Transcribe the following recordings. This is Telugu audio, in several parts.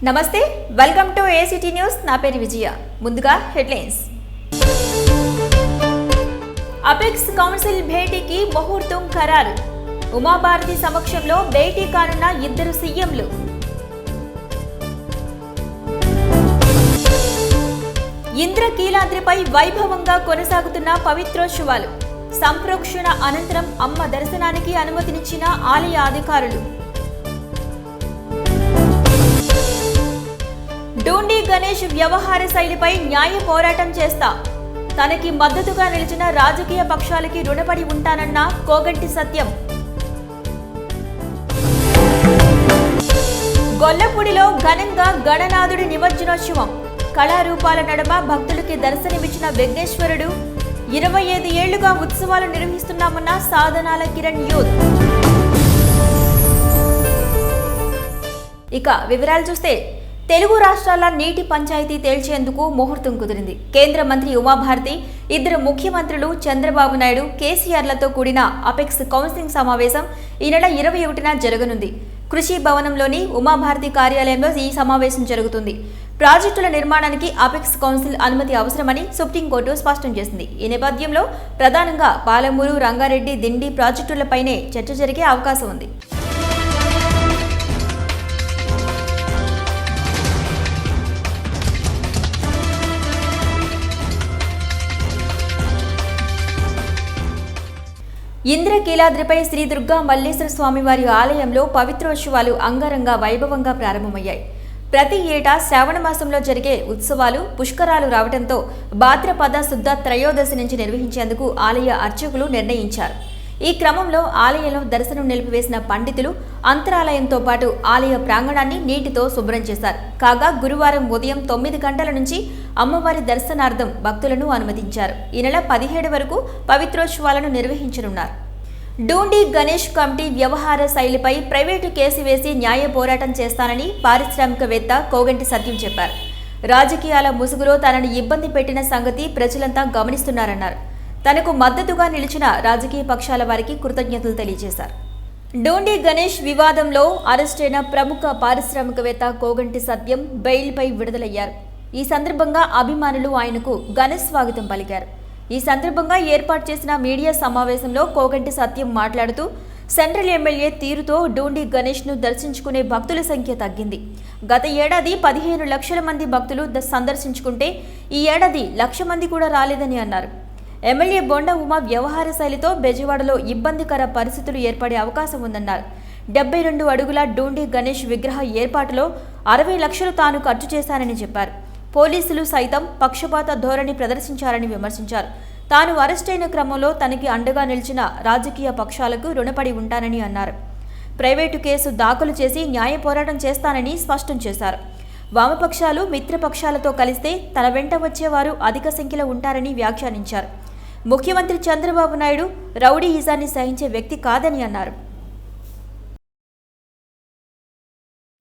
నమస్తే, వెల్కమ్ టు ఏసిటీ న్యూస్. నా పేరు విజయ. ముందుగా హెడ్లైన్స్. అపెక్స్ కౌన్సిల్ భేటీకి ముహూర్తం ఖరారు. ఉమాభారతి సమక్షంలో భేటీ కానున్న ఇద్దరు సీఎంలు. ఇంద్రకీలాద్రిపై వైభవంగా కొనసాగుతున్న పవిత్రోత్సవాలు. సంప్రోక్షణ అనంతరం అమ్మ దర్శనానికి అనుమతినిచ్చిన ఆలయ అధికారులు. డూండి గణేష్ వ్యవహార శైలిపై న్యాయ పోరాటం చేస్తా. తనకి మద్దతుగా నిలిచిన రాజకీయ పక్షాలకి రుణపడి ఉంటానన్న కోగంటి సత్యం. గొల్లపూడిలో ఘనంగా గణనాథుడి నిమజ్జనోత్సవం. కళారూపాల నడుమ భక్తులకి దర్శనమిచ్చిన విఘ్నేశ్వరుడు. 25 ఏళ్లుగా ఉత్సవాలు నిర్వహిస్తున్నామన్న సాధనాల కిరణ్ యూత్. ఇక వివరాలు చూస్తే, తెలుగు రాష్ట్రాల నీటి పంచాయతీ తేల్చేందుకు ముహూర్తం కుదిరింది. కేంద్ర మంత్రి ఉమాభారతి, ఇద్దరు ముఖ్యమంత్రులు చంద్రబాబు నాయుడు, కేసీఆర్లతో కూడిన అపెక్స్ కౌన్సిలింగ్ సమావేశం ఈ నెల 21న జరగనుంది. కృషి భవనంలోని ఉమాభారతి కార్యాలయంలో ఈ సమావేశం జరుగుతుంది. ప్రాజెక్టుల నిర్మాణానికి అపెక్స్ కౌన్సిల్ అనుమతి అవసరమని సుప్రీంకోర్టు స్పష్టం చేసింది. ఈ నేపథ్యంలో ప్రధానంగా పాలమూరు, రంగారెడ్డి, దిండి ప్రాజెక్టులపైనే చర్చ జరిగే అవకాశం ఉంది. ఇంద్రకీలాద్రిపై శ్రీ దుర్గా మల్లేశ్వర స్వామివారి ఆలయంలో పవిత్రోత్సవాలు అంగరంగ వైభవంగా ప్రారంభమయ్యాయి. ప్రతి ఏటా శ్రావణ మాసంలో జరిగే ఉత్సవాలు పుష్కరాలు రావడంతో భాద్రపద శుద్ధ త్రయోదశి నుంచి నిర్వహించేందుకు ఆలయ అర్చకులు నిర్ణయించారు. ఈ క్రమంలో ఆలయంలో దర్శనం నిలిపివేసిన పండితులు అంతరాలయంతో పాటు ఆలయ ప్రాంగణాన్ని నీటితో శుభ్రం చేశారు. కాగా గురువారం ఉదయం 9 గంటల నుంచి అమ్మవారి దర్శనార్థం భక్తులను అనుమతించారు. ఈ నెల 17 వరకు పవిత్రోత్సవాలను నిర్వహించనున్నారు. డూండి గణేష్ కమిటీ వ్యవహార శైలిపై ప్రైవేటు కేసు వేసి న్యాయ పోరాటం చేస్తానని పారిశ్రామికవేత్త కోగంటి సత్యం చెప్పారు. రాజకీయాల ముసుగులో తనని ఇబ్బంది పెట్టిన సంగతి ప్రజలంతా గమనిస్తున్నారన్నారు. తనకు మద్దతుగా నిలిచిన రాజకీయ పక్షాల వారికి కృతజ్ఞతలు తెలియజేశారు. డూండి గణేష్ వివాదంలో అరెస్టైన ప్రముఖ పారిశ్రామికవేత్త కోగంటి సత్యం బెయిల్పై విడుదలయ్యారు. ఈ సందర్భంగా అభిమానులు ఆయనకు ఘన స్వాగతం పలికారు. ఈ సందర్భంగా ఏర్పాటు చేసిన మీడియా సమావేశంలో కోగంటి సత్యం మాట్లాడుతూ, సెంట్రల్ ఎమ్మెల్యే తీరుతో డూండి గణేష్ను దర్శించుకునే భక్తుల సంఖ్య తగ్గింది. గత ఏడాది 15 లక్షల మంది భక్తులు సందర్శించుకుంటే ఈ ఏడాది 1,00,000 మంది కూడా రాలేదని అన్నారు. ఎమ్మెల్యే బొండ ఉమ వ్యవహార శైలితో బెజవాడలో ఇబ్బందికర పరిస్థితులు ఏర్పడే అవకాశం ఉందన్నారు. 72 అడుగుల డూండి గణేష్ విగ్రహ ఏర్పాటులో 60 లక్షలు తాను ఖర్చు చేశానని చెప్పారు. పోలీసులు సైతం పక్షపాత ధోరణి ప్రదర్శించారని విమర్శించారు. తాను అరెస్టైన క్రమంలో తనకి అండగా నిలిచిన రాజకీయ పక్షాలకు రుణపడి ఉంటానని అన్నారు. ప్రైవేటు కేసు దాఖలు చేసి న్యాయ పోరాటం చేస్తానని స్పష్టం చేశారు. వామపక్షాలు మిత్రపక్షాలతో కలిస్తే తన వెంట వచ్చేవారు అధిక సంఖ్యలో ఉంటారని వ్యాఖ్యానించారు. ముఖ్యమంత్రి చంద్రబాబు నాయుడు రౌడీయిజాన్ని సహించే వ్యక్తి కాదని అన్నారు.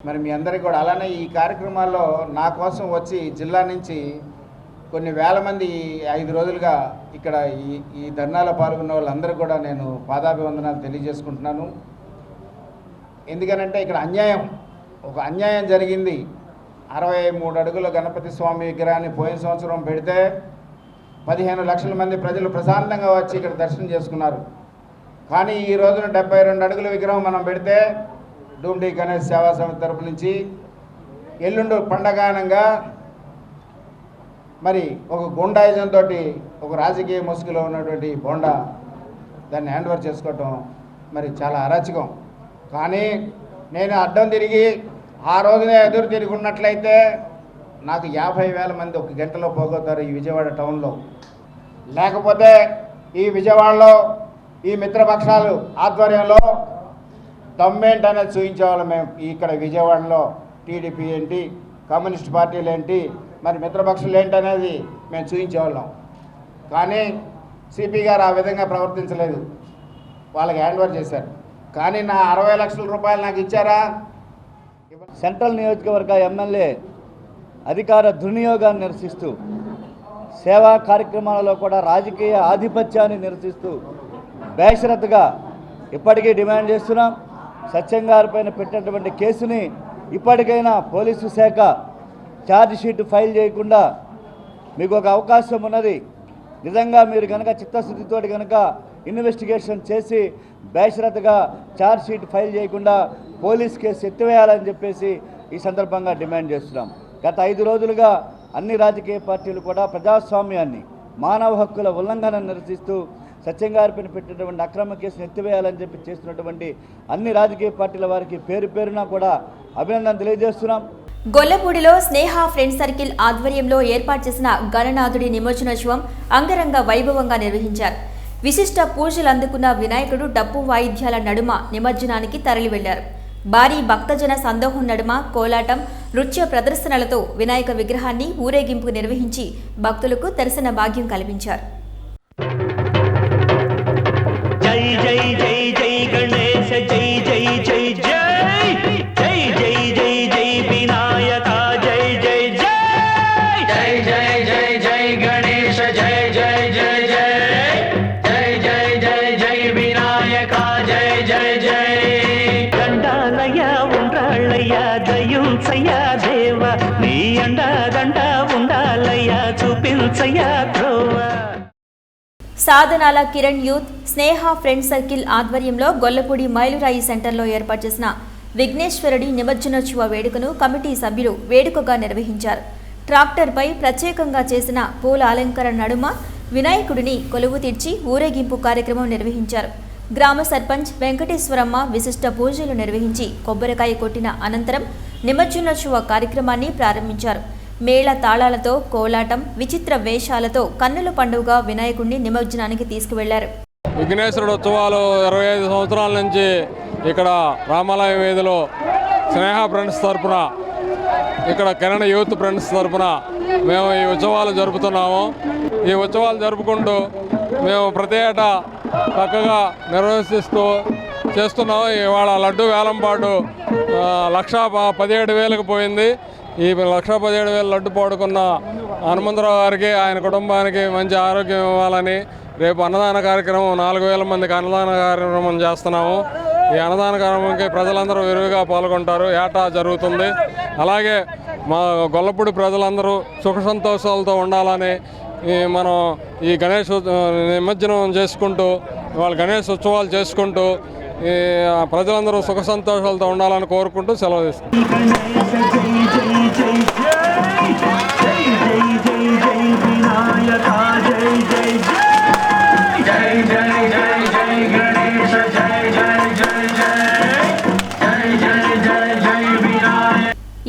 మరి మీ అందరికీ కూడా అలానే ఈ కార్యక్రమాల్లో నా కోసం వచ్చి జిల్లా నుంచి కొన్ని వేల మంది 5 రోజులుగా ఇక్కడ ఈ ధర్నాలో పాల్గొన్న వాళ్ళందరూ కూడా నేను పాదాభివందనాలు తెలియజేసుకుంటున్నాను. ఎందుకనంటే ఇక్కడ ఒక అన్యాయం జరిగింది. 63 అడుగుల గణపతి స్వామి విగ్రహాన్ని పోయిన సంవత్సరం పెడితే 15 లక్షల మంది ప్రజలు ప్రశాంతంగా వచ్చి ఇక్కడ దర్శనం చేసుకున్నారు. కానీ ఈ రోజున 72 అడుగుల విగ్రహం మనం పెడితే డూండి గణేష్ సేవా సమితి తరపు నుంచి ఎల్లుండి పండగానంగా మరి ఒక గుండాయిజంతో ఒక రాజకీయ ముసుగులో ఉన్నటువంటి బోండా దాన్ని హ్యాండ్ ఓవర్ చేసుకోవటం మరి చాలా అరాచకం. కానీ నేను అడ్డం తిరిగి ఆ రోజునే ఎదురు తిరిగి ఉన్నట్లయితే నాకు 50,000 మంది ఒక గంటలో పోగొతారు ఈ విజయవాడ టౌన్లో. లేకపోతే ఈ విజయవాడలో ఈ మిత్రపక్షాలు ఆధ్వర్యంలో దమ్మేంటనేది చూపించేవాళ్ళం. మేము ఇక్కడ విజయవాడలో టీడీపీ ఏంటి, కమ్యూనిస్ట్ పార్టీలు ఏంటి, మరి మిత్రపక్షాలు ఏంటనేది మేము చూపించేవాళ్ళం. కానీ సిపి గారు ఆ విధంగా ప్రవర్తించలేదు, వాళ్ళకి హ్యాండ్ ఓవర్ చేశారు. కానీ నా 60 లక్షల రూపాయలు నాకు ఇచ్చారా? సెంట్రల్ నియోజకవర్గ ఎమ్మెల్యే అధికార దుర్వినియోగాన్ని నిరసిస్తూ, సేవా కార్యక్రమాలలో కూడా రాజకీయ ఆధిపత్యాన్ని నిరసిస్తూ బేషరతుగా ఇప్పటికీ డిమాండ్ చేస్తున్నాం. సత్యం గారి పైన పెట్టినటువంటి కేసుని ఇప్పటికైనా పోలీసు శాఖ ఛార్జ్ షీట్ ఫైల్ చేయకుండా మీకు ఒక అవకాశం ఉన్నది. నిజంగా మీరు కనుక చిత్తశుద్ధితో కనుక ఇన్వెస్టిగేషన్ చేసి బేషరతుగా ఛార్జ్ షీట్ ఫైల్ చేయకుండా పోలీస్ కేసు ఎత్తివేయాలని చెప్పేసి ఈ సందర్భంగా డిమాండ్ చేస్తున్నాం. గత 5 రోజులుగా అన్ని రాజకీయ పార్టీలు కూడా ప్రజాస్వామ్యాన్ని, మానవ హక్కుల ఉల్లంఘన నిరసిస్తూ సత్యంగారిపైన పెట్టినటువంటి అక్రమ కేసును ఎత్తివేయాలని చెప్పి చేస్తున్నటువంటి అన్ని రాజకీయ పార్టీల వారికి పేరు పేరున కూడా అభినందన తెలియజేస్తున్నాం. గొల్లపూడిలో స్నేహ ఫ్రెండ్ సర్కిల్ ఆధ్వర్యంలో ఏర్పాటు చేసిన గణనాథుడి నిమజ్జనోత్సవం అంగరంగ వైభవంగా నిర్వహించారు. విశిష్ట పూజలు అందుకున్న వినాయకుడు డప్పు వాయిద్యాల నడుమ నిమజ్జనానికి తరలి వెళ్లారు. భారీ భక్తజన సందోహం నడుమ కోలాటం, నృత్య ప్రదర్శనలతో వినాయక విగ్రహాన్ని ఊరేగింపు నిర్వహించి భక్తులకు దర్శన భాగ్యం కల్పించారు. జై జై జై జై గణేశ జై జై జై జై జై జై జై జై వినాయక జై జై జై జై జై జై జై గణేశ జై జై జై జై జై జై జై జై వినాయక జై జై జై దండాలయ ఉండ్రాళ్ళయ్య దయుంచయ్య దేవ నీ అండదండ ఉండాలయ్య చూపించయ్య ధ్రువ. సాధనాల కిరణ్ యూత్ స్నేహ ఫ్రెండ్ సర్కిల్ ఆధ్వర్యంలో గొల్లపూడి మైలురాయి సెంటర్లో ఏర్పాటు చేసిన విఘ్నేశ్వరుడి నిమజ్జనోత్సవ వేడుకను కమిటీ సభ్యులు వేడుకగా నిర్వహించారు. ట్రాక్టర్పై ప్రత్యేకంగా చేసిన పూల అలంకరణ నడుమ వినాయకుడిని కొలువు తీర్చి ఊరేగింపు కార్యక్రమం నిర్వహించారు. గ్రామ సర్పంచ్ వెంకటేశ్వరమ్మ విశిష్ట పూజలు నిర్వహించి కొబ్బరికాయ కొట్టిన అనంతరం నిమజ్జనోత్సవ కార్యక్రమాన్ని ప్రారంభించారు. మేళ తాళాలతో, కోలాటం, విచిత్ర వేషాలతో కన్నుల పండుగ వినాయకుడిని నిమజ్జనానికి తీసుకువెళ్లారు. విఘ్నేశ్వరుడు ఉత్సవాలు 25 సంవత్సరాల నుంచి ఇక్కడ రామాలయం వీధిలో స్నేహ ఫ్రెండ్స్ తరఫున, ఇక్కడ కిరణ్ యూత్ ఫ్రెండ్స్ తరఫున మేము ఈ ఉత్సవాలు జరుపుతున్నాము. ఈ ఉత్సవాలు జరుపుకుంటూ మేము ప్రతి ఏటా చక్కగా నిర్వహిస్తూ చేస్తున్నాము. ఇవాళ లడ్డు వేలంపాటు 1,17,000కు పోయింది. ఈ 1,17,000 లడ్డు పాడుకున్న హనుమంతరావు గారికి, ఆయన కుటుంబానికి మంచి ఆరోగ్యం ఇవ్వాలని రేపు అన్నదాన కార్యక్రమం 4,000 మందికి అన్నదాన కార్యక్రమం చేస్తున్నాము. ఈ అన్నదాన కార్యక్రమంకి ప్రజలందరూ విరివిగా పాల్గొంటారు. ఏటా జరుగుతుంది. అలాగే మా గొల్లపూడి ప్రజలందరూ సుఖ సంతోషాలతో ఉండాలని మనం ఈ గణేష్ నిమజ్జనం చేసుకుంటూ, వాళ్ళ గణేష్ ఉత్సవాలు చేసుకుంటూ ఈ ప్రజలందరూ సుఖ సంతోషాలతో ఉండాలని కోరుకుంటూ సెలవు తీసుకుంటాం.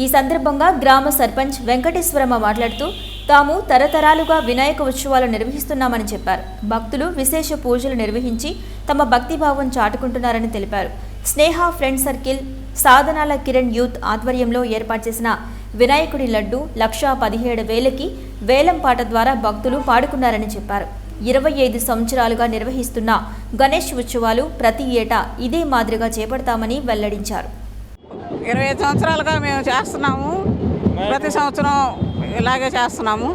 ఈ సందర్భంగా గ్రామ సర్పంచ్ వెంకటేశ్వరమ్మ మాట్లాడుతూ తాము తరతరాలుగా వినాయక ఉత్సవాలు నిర్వహిస్తున్నామని చెప్పారు. భక్తులు విశేష పూజలు నిర్వహించి తమ భక్తిభావం చాటుకుంటున్నారని తెలిపారు. స్నేహ ఫ్రెండ్ సర్కిల్, సాధనాల కిరణ్ యూత్ ఆధ్వర్యంలో ఏర్పాటు చేసిన వినాయకుడి లడ్డు 1,17,000కి వేలంపాట ద్వారా భక్తులు పాడుకున్నారని చెప్పారు. 25 సంవత్సరాలుగా నిర్వహిస్తున్న గణేష్ ఉత్సవాలు ప్రతి ఏటా ఇదే మాదిరిగా చేపడతామని వెల్లడించారు. 25 సంవత్సరాలుగా మేము చేస్తున్నాము. ప్రతి సంవత్సరం ఇలాగే చేస్తున్నాము.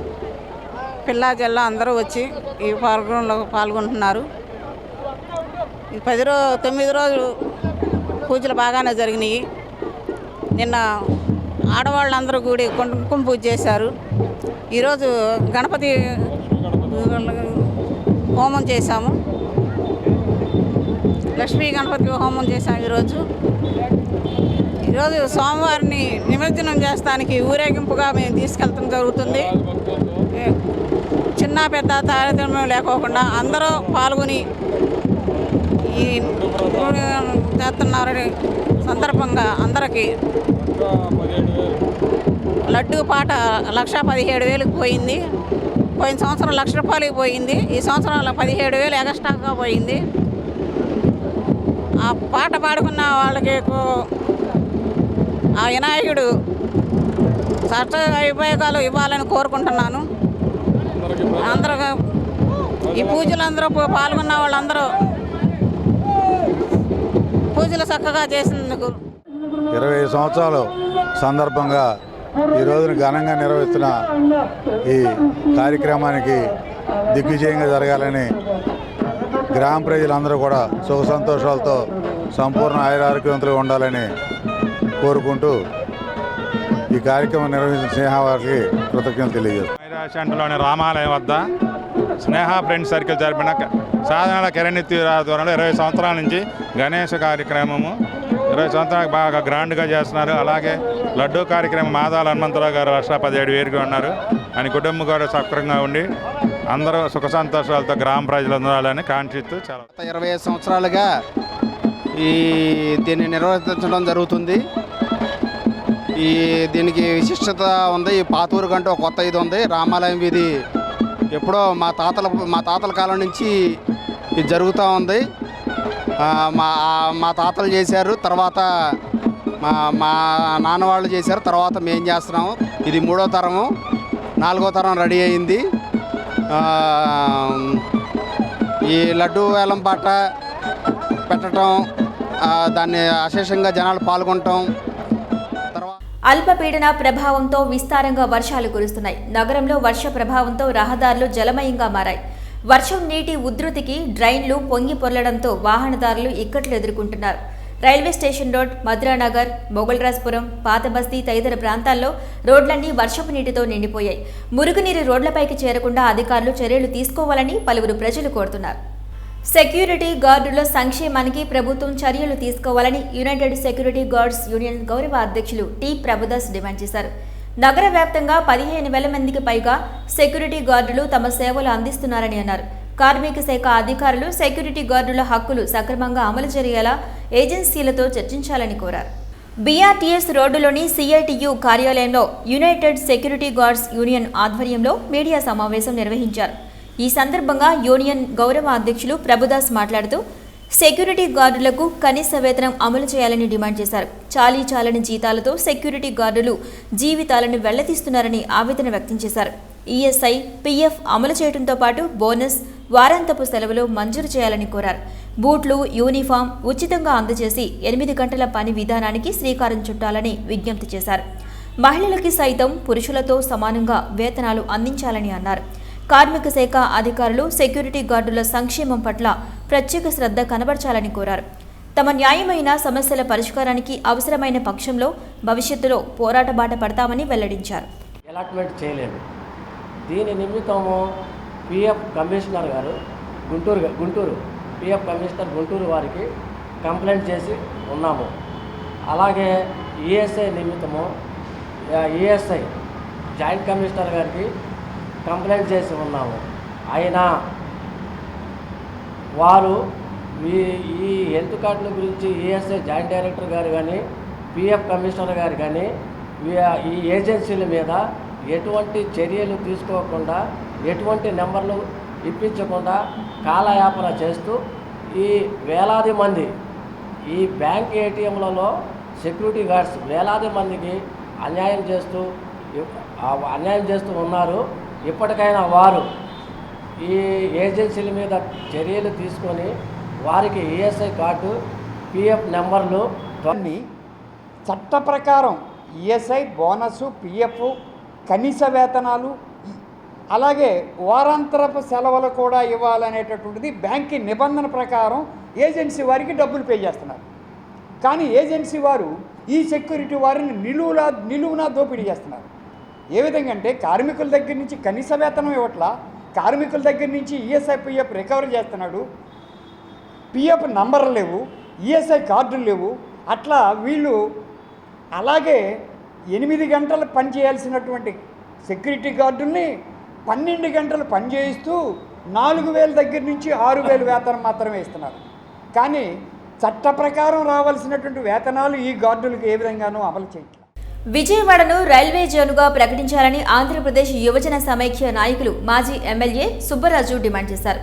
పిల్లా జిల్లా అందరూ వచ్చి ఈ ప్రోగ్రాంలో పాల్గొంటున్నారు. ఈ 9 రోజులు పూజలు బాగానే జరిగినాయి. నిన్న ఆడవాళ్ళందరూ కూడి కుంకుమ పూజ చేశారు. ఈరోజు గణపతి హోమం చేశాము. లక్ష్మీ గణపతి హోమం చేశాము. ఈరోజు సోమవారిని నిమజ్జనం చేస్తానికి ఊరేగింపుగా మేము తీసుకెళ్తాం జరుగుతుంది. చిన్న పెద్ద తారతమ్యం లేకోకుండా అందరూ పాల్గొని ఈ చేస్తున్నారు సందర్భంగా అందరికీ లడ్డు పాట 1,17,000కి పోయింది. పోయిన సంవత్సరం 1,00,000 రూపాయలకి పోయింది. ఈ సంవత్సరం 17,000 ఎగస్ట్రాగా పోయింది. ఆ పాట పాడుకున్న వాళ్ళకి ఆ వినాయకుడు సర్వ ఉపయోగాలు ఇవ్వాలని కోరుకుంటున్నాను. అందరూ ఈ పూజలందరూ పాల్గొన్న వాళ్ళందరూ పూజలు చక్కగా చేసినందుకు 25 సంవత్సరాలు సందర్భంగా ఈ రోజున ఘనంగా నిర్వహిస్తున్న ఈ కార్యక్రమానికి దిగ్విజయంగా జరగాలని గ్రామ ప్రజలందరూ కూడా సుఖ సంతోషాలతో సంపూర్ణ ఆయురారోగ్యవంతులుగా ఉండాలని కోరుకుంటూ ఈ కార్యక్రమం నిర్వహించిన స్నేహ వారికి కృతజ్ఞతలు తెలియజేస్తాను. మైరాశంటలోని రామాలయం వద్ద స్నేహ ఫ్రెండ్స్ సర్కిల్ జరిపిన సాధారణ కిరణిత్తి ఆధ్వర్యంలో 20 సంవత్సరాల నుంచి గణేష కార్యక్రమము 20 సంవత్సరాలకు బాగా గ్రాండ్గా చేస్తున్నారు. అలాగే లడ్డూ కార్యక్రమం మాదాల హనుమంతరావు గారు 1,17,000 ఉన్నారు. ఆయన కుటుంబం కూడా సక్రంగా ఉండి అందరూ సుఖ సంతోషాలతో గ్రామ ప్రజలు ఉండాలని కాంక్షిస్తూ చాలా 25 సంవత్సరాలుగా దీన్ని నిర్వర్తించడం జరుగుతుంది. దీనికి విశిష్టత ఉంది. ఈ పాతూరు కంటే ఒక కొత్త ఇది ఉంది. రామాలయం వీధి ఎప్పుడో మా తాతల కాలం నుంచి ఇది జరుగుతూ ఉంది. మా తాతలు చేశారు, తర్వాత మా నాన్న వాళ్ళు చేశారు, తర్వాత మేము చేస్తున్నాము. ఇది 3వ తరము, 4వ తరం రెడీ అయింది. ఈ లడ్డూ వేలం పాట పెట్టడం, దాన్ని అశేషంగా జనాలు పాల్గొనటం. అల్పపీడన ప్రభావంతో విస్తారంగా వర్షాలు కురుస్తున్నాయి. నగరంలో వర్ష ప్రభావంతో రహదారులు జలమయంగా మారాయి. వర్షం నీటి ఉధృతికి డ్రైన్లు పొంగి పొర్లడంతో వాహనదారులు ఇక్కట్లు ఎదుర్కొంటున్నారు. రైల్వే స్టేషన్ రోడ్, మద్రానగర్, మొగల్రాజ్పురం, పాతబస్తీ తదితర ప్రాంతాల్లో రోడ్లన్నీ వర్షపు నీటితో నిండిపోయాయి. మురుగునీరు రోడ్లపైకి చేరకుండా అధికారులు చర్యలు తీసుకోవాలని పలువురు ప్రజలు కోరుతున్నారు. సెక్యూరిటీ గార్డుల సంక్షేమానికి ప్రభుత్వం చర్యలు తీసుకోవాలని యునైటెడ్ సెక్యూరిటీ గార్డ్స్ యూనియన్ గౌరవ అధ్యక్షులు టి ప్రభుదాస్ డిమాండ్ చేశారు. నగర వ్యాప్తంగా 15,000 మందికి పైగా సెక్యూరిటీ గార్డులు తమ సేవలు అందిస్తున్నారని అన్నారు. కార్మిక శాఖ అధికారులు సెక్యూరిటీ గార్డుల హక్కులు సక్రమంగా అమలు జరిగేలా ఏజెన్సీలతో చర్చించాలని కోరారు. బీఆర్టీఎస్ రోడ్డులోని సిఐటియు కార్యాలయంలో యునైటెడ్ సెక్యూరిటీ గార్డ్స్ యూనియన్ ఆధ్వర్యంలో మీడియా సమావేశం నిర్వహించారు. ఈ సందర్భంగా యూనియన్ గౌరవ అధ్యక్షులు ప్రభుదాస్ మాట్లాడుతూ సెక్యూరిటీ గార్డులకు కనీస వేతనం అమలు చేయాలని డిమాండ్ చేశారు. చాలీచాలని జీతాలతో సెక్యూరిటీ గార్డులు జీవితాలను వెళ్లతీస్తున్నారని ఆవేదన వ్యక్తం చేశారు. ఈఎస్ఐ, పీఎఫ్ అమలు చేయడంతో పాటు బోనస్, వారాంతపు సెలవులు మంజూరు చేయాలని కోరారు. బూట్లు, యూనిఫామ్ ఉచితంగా అందజేసి 8 గంటల పని విధానానికి శ్రీకారం చుట్టాలని విజ్ఞప్తి చేశారు. మహిళలకి సైతం పురుషులతో సమానంగా వేతనాలు అందించాలని అన్నారు. కార్మిక శాఖ అధికారులు సెక్యూరిటీ గార్డుల సంక్షేమం పట్ల ప్రత్యేక శ్రద్ధ కనబర్చాలని కోరారు. తమ న్యాయమైన సమస్యల పరిష్కారానికి అవసరమైన పక్షంలో భవిష్యత్తులో పోరాట బాట పడతామని వెల్లడించారు. అలాట్మెంట్ చేయలేదు. దీని నిమిత్తము పిఎఫ్ కమిషనర్ గారు గుంటూరు పిఎఫ్ కమిషనర్ గుంటూరు వారికి కంప్లైంట్ చేసి ఉన్నాము. అలాగే ఈఎస్ఐ నిమిత్తము ఈఎస్ఐ జాయింట్ కమిషనర్ గారికి కంప్లైంట్ చేసి ఉన్నాము. అయినా వారు ఈ హెల్త్ కార్డుల గురించి ఈఎస్ఐ జాయింట్ డైరెక్టర్ గారు కానీ పిఎఫ్ కమిషనర్ గారు కానీ ఈ ఏజెన్సీల మీద ఎటువంటి చర్యలు తీసుకోకుండా, ఎటువంటి నెంబర్లు ఇప్పించకుండా కాలయాపన చేస్తూ ఈ వేలాది మంది ఈ బ్యాంక్ ఏటీఎంలలో సెక్యూరిటీ గార్డ్స్ వేలాది మందికి అన్యాయం చేస్తూ ఉన్నారు. ఇప్పటికైనా వారు ఈ ఏజెన్సీల మీద చర్యలు తీసుకొని వారికి ఈఎస్ఐ కార్డు, పిఎఫ్ నెంబర్లు చట్ట ప్రకారం ఈఎస్ఐ, బోనస్, పిఎఫ్, కనీస వేతనాలు, అలాగే వారాంతరపు సెలవులు కూడా ఇవ్వాలనేటటువంటిది బ్యాంక్ నిబంధన ప్రకారం ఏజెన్సీ వారికి డబ్బులు పే చేస్తున్నారు. కానీ ఏజెన్సీ వారు ఈ సెక్యూరిటీ వారిని నిలువునా దోపిడీ చేస్తున్నారు. ఏ విధంగా అంటే కార్మికుల దగ్గర నుంచి కనీస వేతనం ఇవ్వట్లా, కార్మికుల దగ్గర నుంచి ఈఎస్ఐ, పిఎఫ్ రికవరీ చేస్తున్నాడు, పిఎఫ్ నంబర్లు లేవు, ఈఎస్ఐ కార్డులు లేవు. అట్లా వీళ్ళు అలాగే 8 గంటలు పని చేయాల్సినటువంటి సెక్యూరిటీ గార్డుల్ని 12 గంటలు పని చేయిస్తూ 4,000 దగ్గర నుంచి 6,000 వేతనం మాత్రమే ఇస్తున్నారు. కానీ చట్ట ప్రకారం రావాల్సినటువంటి వేతనాలు ఈ గార్డులకు ఏ విధంగానూ అమలు చేయట్లేదు. విజయవాడను రైల్వే జోన్గా ప్రకటించాలని ఆంధ్రప్రదేశ్ యువజన సమైక్య నాయకులు మాజీ ఎమ్మెల్యే సుబ్బరాజు డిమాండ్ చేశారు.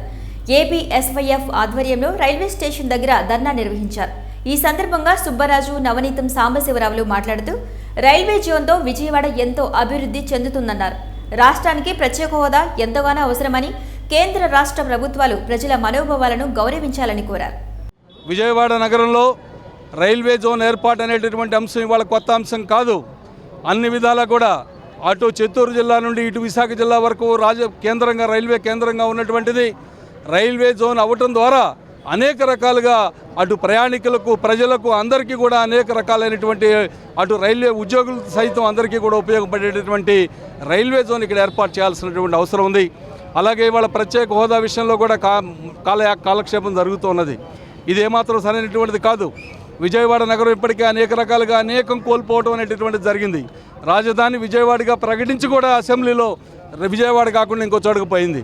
ఏపీ ఎస్వైఎఫ్ ఆధ్వర్యంలో రైల్వే స్టేషన్ దగ్గర ధర్నా నిర్వహించారు. ఈ సందర్భంగా సుబ్బరాజు, నవనీతం సాంబశివరావులు మాట్లాడుతూ రైల్వే జోన్తో విజయవాడ ఎంతో అభివృద్ధి చెందుతుందన్నారు. రాష్ట్రానికి ప్రత్యేక హోదా ఎంతగానో అవసరమని, కేంద్ర రాష్ట్ర ప్రభుత్వాలు ప్రజల మనోభావాలను గౌరవించాలని కోరారు. విజయవాడ నగరంలో రైల్వే జోన్ ఏర్పాటు అనేటటువంటి అంశం ఇవాళ కొత్త అంశం కాదు. అన్ని విధాలా కూడా అటు చిత్తూరు జిల్లా నుండి ఇటు విశాఖ జిల్లా వరకు కేంద్రంగా రైల్వే కేంద్రంగా ఉన్నటువంటిది. రైల్వే జోన్ అవ్వటం ద్వారా అనేక రకాలుగా అటు ప్రయాణికులకు, ప్రజలకు అందరికీ కూడా అనేక రకాలైనటువంటి అటు రైల్వే ఉద్యోగులు సైతం అందరికీ కూడా ఉపయోగపడేటటువంటి రైల్వే జోన్ ఇక్కడ ఏర్పాటు చేయాల్సినటువంటి అవసరం ఉంది. అలాగే ఇవాళ ప్రత్యేక హోదా విషయంలో కూడా కాలక్షేపం జరుగుతున్నది. ఇది ఏమాత్రం సరైనటువంటిది కాదు. విజయవాడ నగరం ఇప్పటికే అనేక రకాలుగా అనేకం కోల్పోవడం అనేటటువంటిది జరిగింది. రాజధాని విజయవాడగా ప్రకటించి కూడా అసెంబ్లీలో విజయవాడ కాకుండా ఇంకో చోటుకు పోయింది.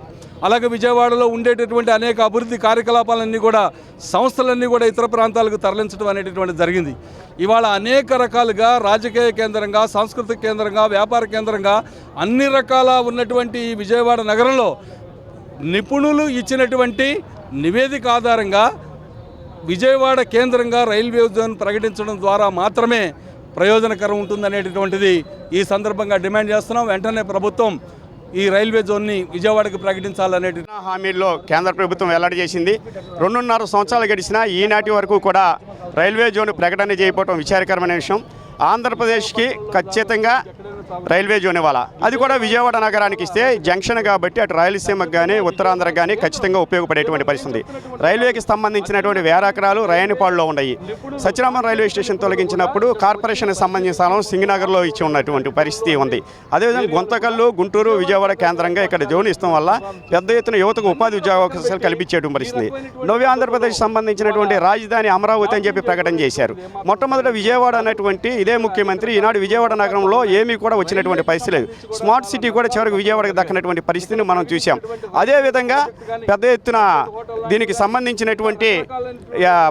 అలాగే విజయవాడలో ఉండేటటువంటి అనేక అభివృద్ధి కార్యకలాపాలన్నీ కూడా, సంస్థలన్నీ కూడా ఇతర ప్రాంతాలకు తరలించడం అనేటటువంటిది జరిగింది. ఇవాళ అనేక రకాలుగా రాజకీయ కేంద్రంగా, సాంస్కృతిక కేంద్రంగా, వ్యాపార కేంద్రంగా అన్ని రకాల ఉన్నటువంటి ఈ విజయవాడ నగరంలో నిపుణులు ఇచ్చినటువంటి నివేదిక ఆధారంగా విజయవాడ కేంద్రంగా రైల్వే జోన్ ప్రకటించడం ద్వారా మాత్రమే ప్రయోజనకరం ఉంటుందనేటటువంటిది ఈ సందర్భంగా డిమాండ్ చేస్తున్నాం. వెంటనే ప్రభుత్వం ఈ రైల్వే జోన్ని విజయవాడకు ప్రకటించాలనే హామీల్లో కేంద్ర ప్రభుత్వం వెల్లడి చేసింది. 2.5 సంవత్సరాలు గడిచినా ఈనాటి వరకు కూడా రైల్వే జోన్ ప్రకటన చేయకపోవడం విచారకరమైన విషయం. ఆంధ్రప్రదేశ్కి ఖచ్చితంగా రైల్వే జోన్ ఇవ్వాలా, అది కూడా విజయవాడ నగరానికి ఇస్తే జంక్షన్ కాబట్టి అటు రాయలసీమకు కానీ ఉత్తరాంధ్రకు కానీ ఖచ్చితంగా ఉపయోగపడేటువంటి పరిస్థితి. రైల్వేకి సంబంధించినటువంటి వేరాకరాలు రాయనిపాడులో ఉన్నాయి. సత్యరామన్ రైల్వే స్టేషన్ తొలగించినప్పుడు కార్పొరేషన్కి సంబంధించిన స్థలం సింగనగర్లో ఇచ్చి ఉన్నటువంటి పరిస్థితి ఉంది. అదేవిధంగా గుంతకల్లు, గుంటూరు, విజయవాడ కేంద్రంగా ఇక్కడ జోన్ ఇస్తాం వల్ల పెద్ద ఎత్తున యువతకు ఉపాధి ఉద్యోగాలు కల్పించేటువంటి పరిస్థితి. నవ్య ఆంధ్రప్రదేశ్ సంబంధించినటువంటి రాజధాని అమరావతి అని చెప్పి ప్రకటన చేశారు. మొట్టమొదట విజయవాడ అన్నటువంటి ఇదే ముఖ్యమంత్రి ఈనాడు విజయవాడ నగరంలో ఏమీ కూడా వచ్చినటువంటి పరిస్థితి లేదు. స్మార్ట్ సిటీ కూడా చివరికి విజయవాడకు దక్కినటువంటి పరిస్థితిని మనం చూసాం. అదేవిధంగా పెద్ద ఎత్తున దీనికి సంబంధించినటువంటి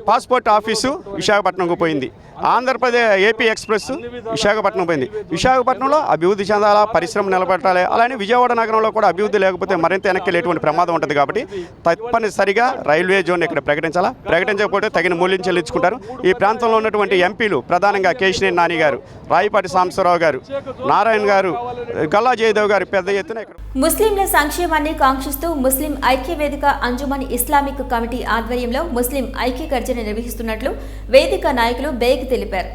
పాస్పోర్ట్ ఆఫీసు విశాఖపట్నంకు పోయింది. ఆంధ్రప్రదేశ్ ఏపీ ఎక్స్ప్రెస్ విశాఖపట్నం పోయింది. విశాఖపట్నంలో అభివృద్ధి చెందాలా, పరిశ్రమ నిలబెట్టాలి. అలానే విజయవాడ నగరంలో కూడా అభివృద్ధి లేకపోతే మరింత వెనక్కి వెళ్ళేటువంటి ప్రమాదం ఉంటుంది. కాబట్టి తప్పనిసరిగా రైల్వే జోన్ ఇక్కడ ప్రకటించాలా. ప్రకటించకపోతే తగిన మూల్యం చెల్లించుకుంటారు. ఈ ప్రాంతంలో ఉన్నటువంటి ఎంపీలు ప్రధానంగా కేశినేని నాని గారు, రాయపాటి సాంబశివరావు గారు, నారాయణ గారు, గల్లా జయదేవ్ గారు పెద్ద ఎత్తున ముస్లింల సంక్షేమాన్ని కాంక్షిస్తూ ముస్లిం ఐక్య వేదిక అంజుమన్ ఇస్లామిక్ కమిటీ ఆధ్వర్యంలో ముస్లిం ఐక్య గర్జన నిర్వహిస్తున్నట్లు వేదిక నాయకులు బేగ్ తెలిపారు.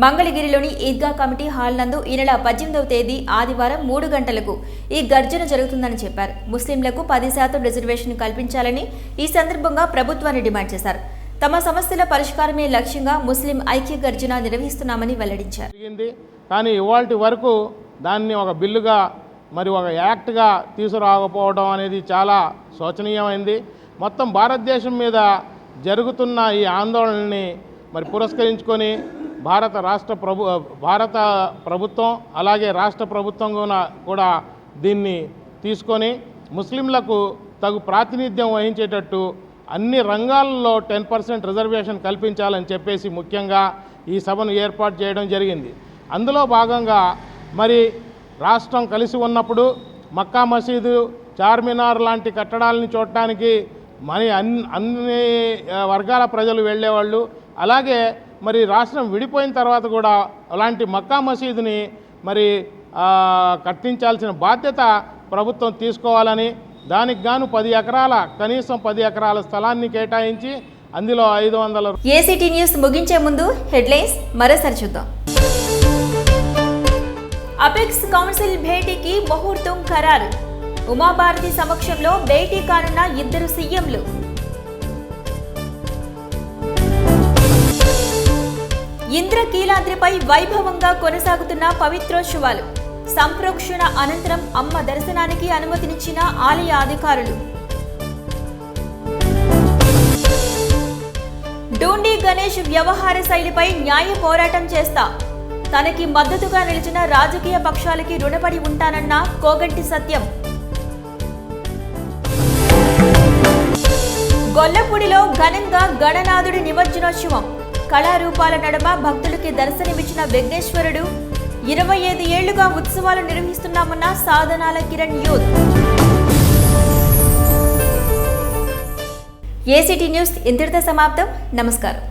మంగళగిరిలోని ఈద్గా కమిటీ హాల్ నందు ఈ నెల 18వ తేదీ ఆదివారం 3 గంటలకు ఈ గర్జన జరుగుతుందని చెప్పారు. ముస్లింలకు 10% రిజర్వేషన్ కల్పించాలని ఈ సందర్భంగా ప్రభుత్వాన్ని డిమాండ్ చేశారు. తమ సమస్యల పరిష్కారమే లక్ష్యంగా ముస్లిం ఐక్య గర్జన నిర్వహిస్తున్నామని వెల్లడించారు. కానీ ఇవాల్టి వరకు దాన్ని ఒక బిల్లుగా మరి ఒక యాక్ట్గా తీసుకురాకపోవడం అనేది చాలా శోచనీయమైంది. మొత్తం భారతదేశం మీద జరుగుతున్న ఈ ఆందోళనని మరి పురస్కరించుకొని భారత ప్రభుత్వం అలాగే రాష్ట్ర ప్రభుత్వం కూడా దీన్ని తీసుకొని ముస్లింలకు తగు ప్రాతినిధ్యం వహించేటట్టు అన్ని రంగాల్లో 10% రిజర్వేషన్ కల్పించాలని చెప్పేసి ముఖ్యంగా ఈ సభను ఏర్పాటు చేయడం జరిగింది. అందులో భాగంగా మరి రాష్ట్రం కలిసి ఉన్నప్పుడు మక్కా మసీదు, చార్మినార్ లాంటి కట్టడాలని చూడటానికి అన్ని వర్గాల ప్రజలు వెళ్ళేవాళ్ళు. అలాగే మరి రాష్ట్రం విడిపోయిన తర్వాత కూడా అలాంటి మక్కా మసీదుని మరి కట్టించాల్సిన బాధ్యత ప్రభుత్వం తీసుకోవాలని, దానికి గాను 10 ఎకరాల కనీసం 10 ఎకరాల స్థలాన్ని కేటాయించి అందులో 500. ఏసీటీ న్యూస్ ముగించే ముందు హెడ్లైన్స్ మరోసారి చూద్దాం. అపెక్స్ కౌన్సిల్ భేటీకి ముహూర్తం ఖరారు. ఉమాభారతి సమక్షంలో భేటీ కానున్న 2 సీఎంలు. ఇంద్రకీలాద్రిపై వైభవంగా కొనసాగుతున్న పవిత్రోత్సవాలు. సంప్రోక్షణ అనంతరం అమ్మ దర్శనానికి అనుమతినిచ్చిన ఆలయ అధికారులు. డూండి గణేష్ వ్యవహార శైలిపై న్యాయ పోరాటం చేస్తా. తనకి మద్దతుగా నిలిచిన రాజకీయ పక్షాలకి రుణపడి ఉంటానన్న కోగంటి సత్యం. గొల్లపూడిలో ఘనంగా గణనాథుడి నిమజ్జనోత్సవం. కళారూపాల నడుమ భక్తులకి దర్శనమిచ్చిన విఘ్నేశ్వరుడు. 25 ఏళ్లుగా ఉత్సవాలు నిర్వహిస్తున్నామన్న సాధనాల కిరణ్ యూత్. ఏసీటీ న్యూస్ ఇంతటితో సమాప్తం. నమస్కారం.